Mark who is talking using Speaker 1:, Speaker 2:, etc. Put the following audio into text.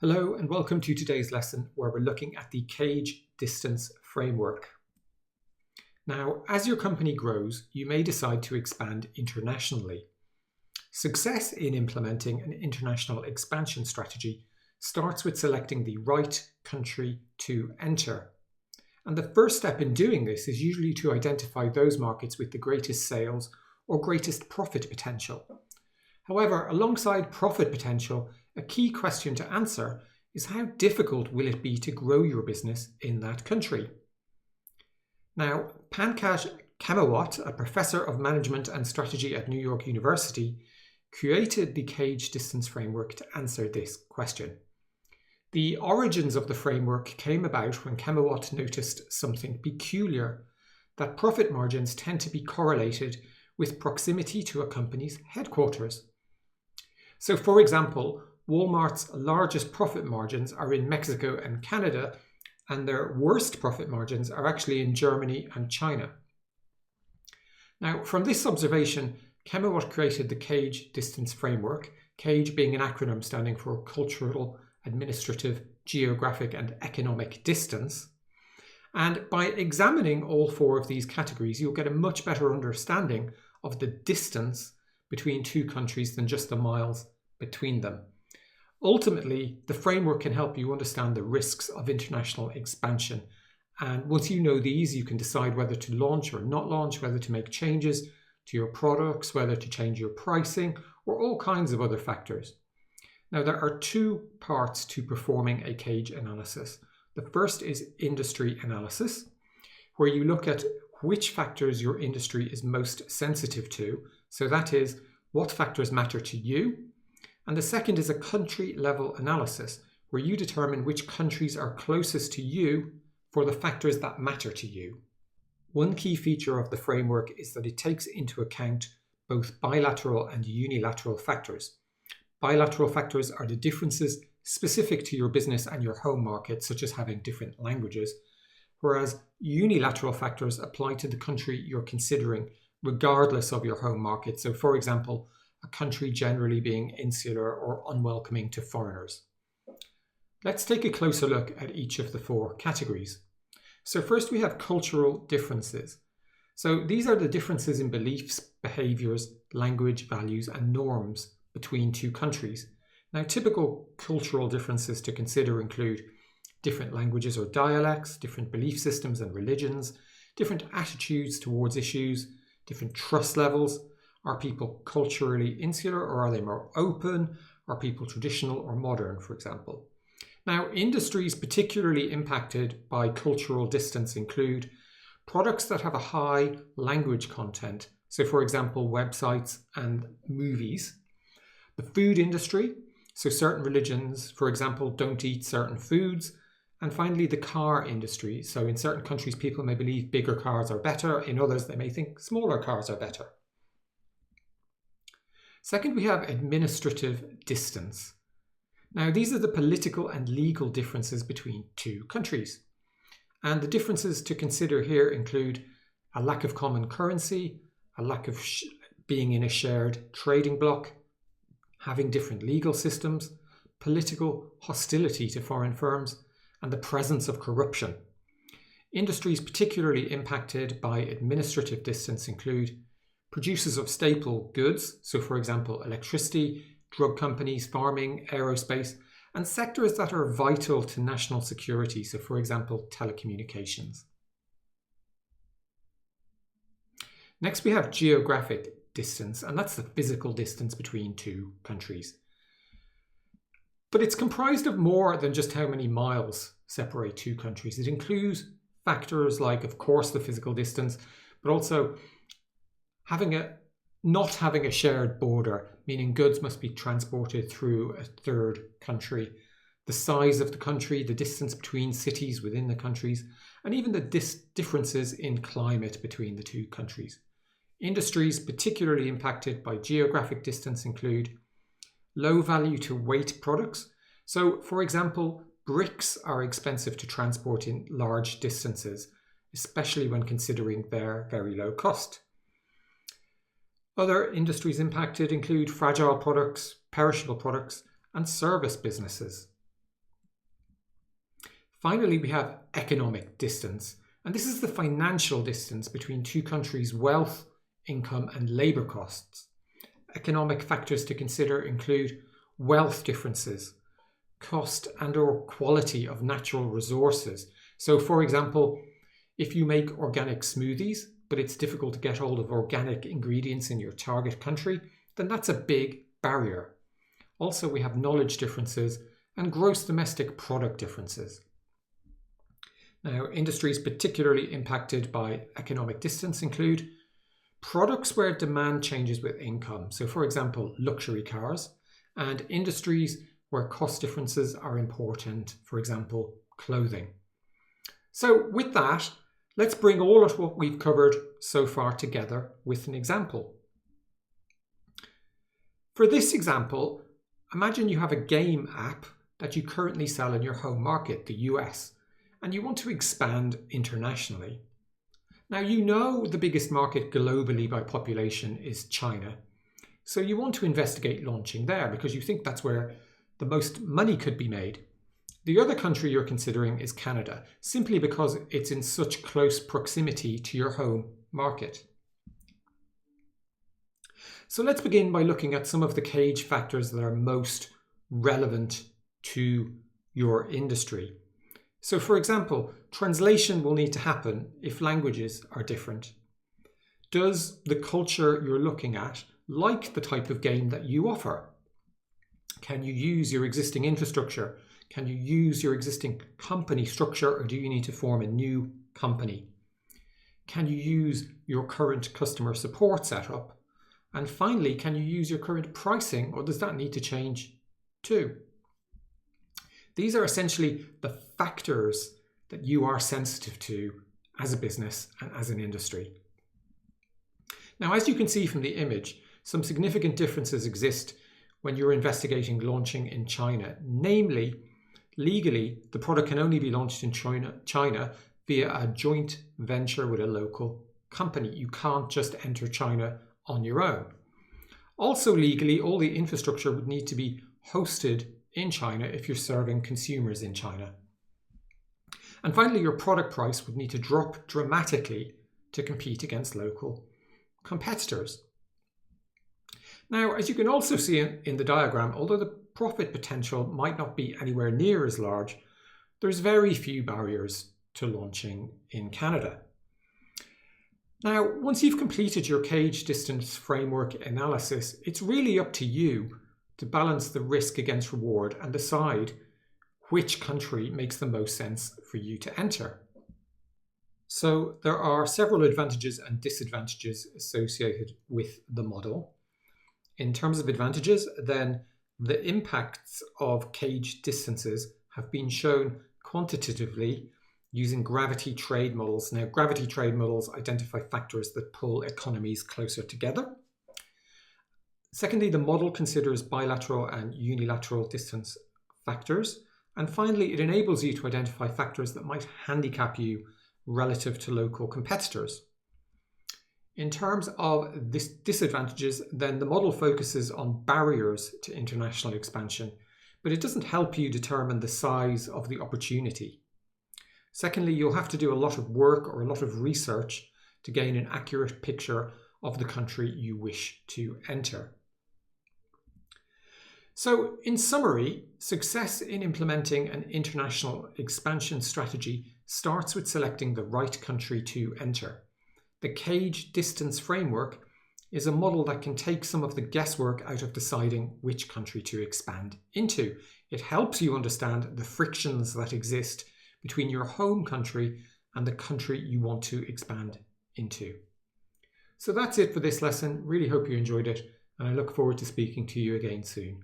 Speaker 1: Hello and welcome to today's lesson where we're looking at the cage distance framework. Now, as your company grows, you may decide to expand internationally. Success in implementing an international expansion strategy starts with selecting the right country to enter. And the first step in doing this is usually to identify those markets with the greatest sales or greatest profit potential. However, alongside profit potential, a key question to answer is how difficult will it be to grow your business in that country? Now, Pankaj Ghemawat, a professor of management and strategy at New York University, created the cage distance framework to answer this question. The origins of the framework came about when Ghemawat noticed something peculiar, that profit margins tend to be correlated with proximity to a company's headquarters. So, for example, Walmart's largest profit margins are in Mexico and Canada, and their worst profit margins are actually in Germany and China. Now, from this observation, Ghemawat created the cage distance framework, CAGE being an acronym standing for Cultural, Administrative, Geographic and Economic Distance. And by examining all four of these categories, you'll get a much better understanding of the distance between two countries than just the miles between them. Ultimately, the framework can help you understand the risks of international expansion. And once you know these, you can decide whether to launch or not launch, whether to make changes to your products, whether to change your pricing, or all kinds of other factors. Now, there are two parts to performing a cage analysis. The first is industry analysis, where you look at which factors your industry is most sensitive to. So that is, what factors matter to you. And the second is a country-level analysis, where you determine which countries are closest to you for the factors that matter to you. One key feature of the framework is that it takes into account both bilateral and unilateral factors. Bilateral factors are the differences specific to your business and your home market, such as having different languages, whereas unilateral factors apply to the country you're considering, regardless of your home market. So, for example, a country generally being insular or unwelcoming to foreigners. Let's take a closer look at each of the four categories. So first we have cultural differences. So these are the differences in beliefs, behaviours, language, values and norms between two countries. Now, typical cultural differences to consider include different languages or dialects, different belief systems and religions, different attitudes towards issues, different trust levels. Are people culturally insular or are they more open? Are people traditional or modern, for example? Now, industries particularly impacted by cultural distance include products that have a high language content. So, for example, websites and movies. The food industry, so certain religions, for example, don't eat certain foods. And finally, the car industry. So in certain countries, people may believe bigger cars are better. In others, they may think smaller cars are better. Second, we have administrative distance. Now, these are the political and legal differences between two countries. And the differences to consider here include a lack of common currency, a lack of being in a shared trading bloc, having different legal systems, political hostility to foreign firms, and the presence of corruption. Industries particularly impacted by administrative distance include producers of staple goods, so for example, electricity, drug companies, farming, aerospace, and sectors that are vital to national security, so for example, telecommunications. Next, we have geographic distance, and that's the physical distance between two countries. But it's comprised of more than just how many miles separate two countries. It includes factors like, of course, the physical distance, but also not having a shared border, meaning goods must be transported through a third country, the size of the country, the distance between cities within the countries, and even the differences in climate between the two countries. Industries particularly impacted by geographic distance include low value to weight products. So, for example, bricks are expensive to transport in large distances, especially when considering their very low cost. Other industries impacted include fragile products, perishable products, and service businesses. Finally, we have economic distance, and this is the financial distance between two countries' wealth, income and labour costs. Economic factors to consider include wealth differences, cost and/or quality of natural resources. So, for example, if you make organic smoothies, but it's difficult to get hold of organic ingredients in your target country, then that's a big barrier. Also, we have knowledge differences and gross domestic product differences. Now, industries particularly impacted by economic distance include products where demand changes with income. So, for example, luxury cars, and industries where cost differences are important, for example, clothing. So, with that, let's bring all of what we've covered so far together with an example. For this example, imagine you have a game app that you currently sell in your home market, the US, and you want to expand internationally. Now, you know the biggest market globally by population is China, so you want to investigate launching there because you think that's where the most money could be made. The other country you're considering is Canada, simply because it's in such close proximity to your home market. So let's begin by looking at some of the cage factors that are most relevant to your industry. So, for example, translation will need to happen if languages are different. Does the culture you're looking at like the type of game that you offer? Can you use your existing infrastructure? Can you use your existing company structure, or do you need to form a new company? Can you use your current customer support setup? And finally, can you use your current pricing, or does that need to change too? These are essentially the factors that you are sensitive to as a business and as an industry. Now, as you can see from the image, some significant differences exist when you're investigating launching in China. Namely, legally, the product can only be launched in China via a joint venture with a local company. You can't just enter China on your own. Also, legally, all the infrastructure would need to be hosted in China if you're serving consumers in China. And finally, your product price would need to drop dramatically to compete against local competitors. Now, as you can also see in the diagram, although the profit potential might not be anywhere near as large, there's very few barriers to launching in Canada. Now, once you've completed your cage distance framework analysis, it's really up to you to balance the risk against reward and decide which country makes the most sense for you to enter. So there are several advantages and disadvantages associated with the model. In terms of advantages, then the impacts of cage distances have been shown quantitatively using gravity trade models. Now, gravity trade models identify factors that pull economies closer together. Secondly, the model considers bilateral and unilateral distance factors. And finally, it enables you to identify factors that might handicap you relative to local competitors. In terms of disadvantages, then the model focuses on barriers to international expansion, but it doesn't help you determine the size of the opportunity. Secondly, you'll have to do a lot of work or a lot of research to gain an accurate picture of the country you wish to enter. So, in summary, success in implementing an international expansion strategy starts with selecting the right country to enter. The cage distance framework is a model that can take some of the guesswork out of deciding which country to expand into. It helps you understand the frictions that exist between your home country and the country you want to expand into. So that's it for this lesson. Really hope you enjoyed it, and I look forward to speaking to you again soon.